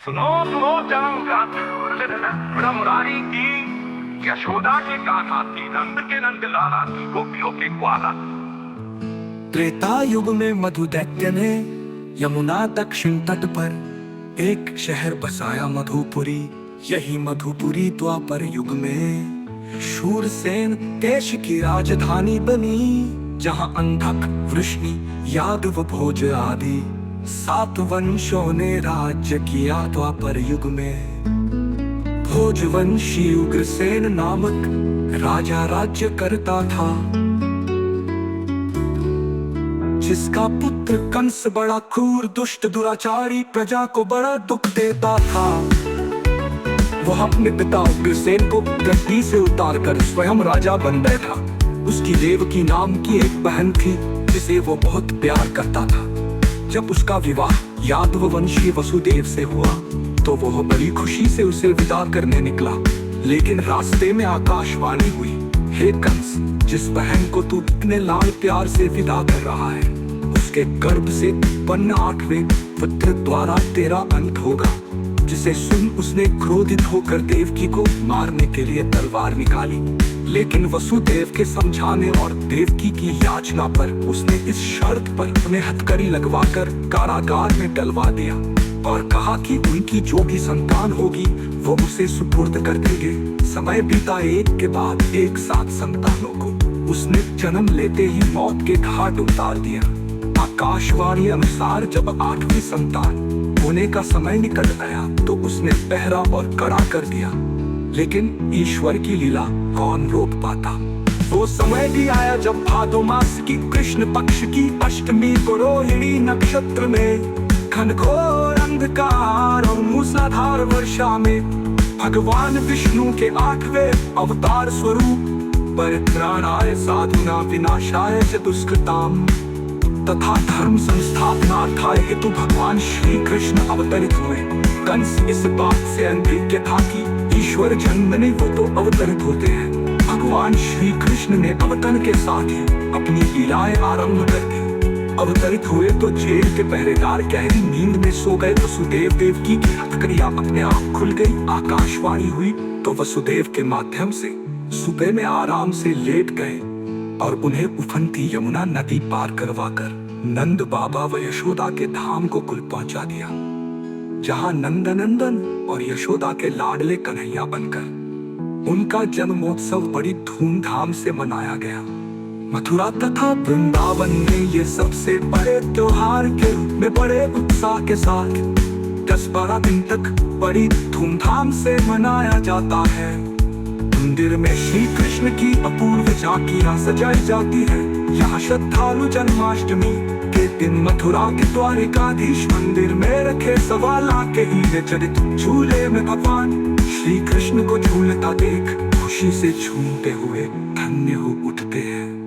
सुनो सुनो जंगल ब्रह्मरारी की यशोदा के गाथा की नंद के नंद लाला की गोपियों के ग्वाला। त्रेता युग में मधु दैत्य ने यमुना दक्षिण तट पर एक शहर बसाया मधुपुरी। यही मधुपुरी द्वापर युग में शूरसेन देश की राजधानी बनी, जहाँ अंधक, वृष्णि, यादव, भोज आदि 7 वंशों ने राज्य किया द्वापर युग में। भोजवंशी उग्रसेन नामक राजा राज्य करता था, जिसका पुत्र कंस बड़ा क्रूर, दुष्ट, दुराचारी, प्रजा को बड़ा दुख देता था। वह अपने पिता उग्रसेन को गद्दी से उतारकर स्वयं राजा बन बैठा। उसकी देवकी नाम की एक बहन थी, जिसे वो बहुत प्यार करता था। जब उसका विवाह यादव वंशी वसुदेव से हुआ तो वह बड़ी खुशी से उसे विदा करने निकला। लेकिन रास्ते में आकाशवाणी हुई, हे कंस, जिस बहन को तू इतने लाड प्यार से विदा कर रहा है, उसके गर्भ से उत्पन्न 8वें पुत्र द्वारा तेरा अंत होगा। जिसे सुन उसने क्रोधित होकर देवकी को मारने के लिए तलवार निकाली। लेकिन वसुदेव के समझाने और देवकी की याचना पर उसने इस शर्त पर उन्हें हथकड़ी लगवाकर कारागार में डलवा दिया और कहा कि उनकी जो भी संतान होगी वो उसे सुपुर्द कर देंगे। समय बीता, एक के बाद एक 7 संतानों को उसने जन्म लेते ही मौत के घाट उतार दिया। आकाशवाणी अनुसार जब 8वीं संतान होने का समय निकट आया तो उसने पहरा और कड़ा कर दिया। लेकिन ईश्वर की लीला कौन रोक पाता। वो समय भी आया जब भादो मास की कृष्ण पक्ष की अष्टमी को रोहिणी नक्षत्र में घनघोर अंधकार और मूसलाधार वर्षा में भगवान विष्णु के 8वें अवतार स्वरूप परित्राणाय साधुना विनाशाय च दुष्कृताम तथा धर्म संस्थापनार्थाय हेतु भगवान श्री कृष्ण अवतरित हुए। कंस इस बात से अनभिज्ञ था कि ईश्वर जन्मने वो तो अवतरित होते हैं। भगवान श्री कृष्ण ने अवतरण के साथ ही अपनी लीलाएं आरंभ कर दी। अवतरित हुए तो जेल के पहरेदार गहरी नींद में सो गए। वसुदेव देवकी की हथकड़ियां अपने आप खुल गई। आकाशवाणी हुई तो वसुदेव के माध्यम से सुबह में आराम से लेट गए और उन्हें उफनती यमुना नदी पार करवाकर नंद बाबा व यशोदा के धाम को कुल पहुंचा दिया, जहां नंदनंदन और यशोदा के लाडले कन्हैया बनकर उनका जन्मोत्सव बड़ी धूमधाम से मनाया गया। मथुरा तथा वृंदावन में ये सबसे बड़े त्योहार के रूप में बड़े उत्साह के साथ 10-12 दिन तक बड़ी धूमधाम से मनाया जाता है। मंदिर में श्री कृष्ण की अपूर्व झांकियां सजाई जाती है। यहाँ श्रद्धालु जन्माष्टमी के दिन मथुरा के द्वारिकाधीश मंदिर में रखे 1.25 लाख के हीरे जड़ित झूले में भगवान श्री कृष्ण को झूलता देख खुशी से झूमते हुए धन्य हो उठते हैं।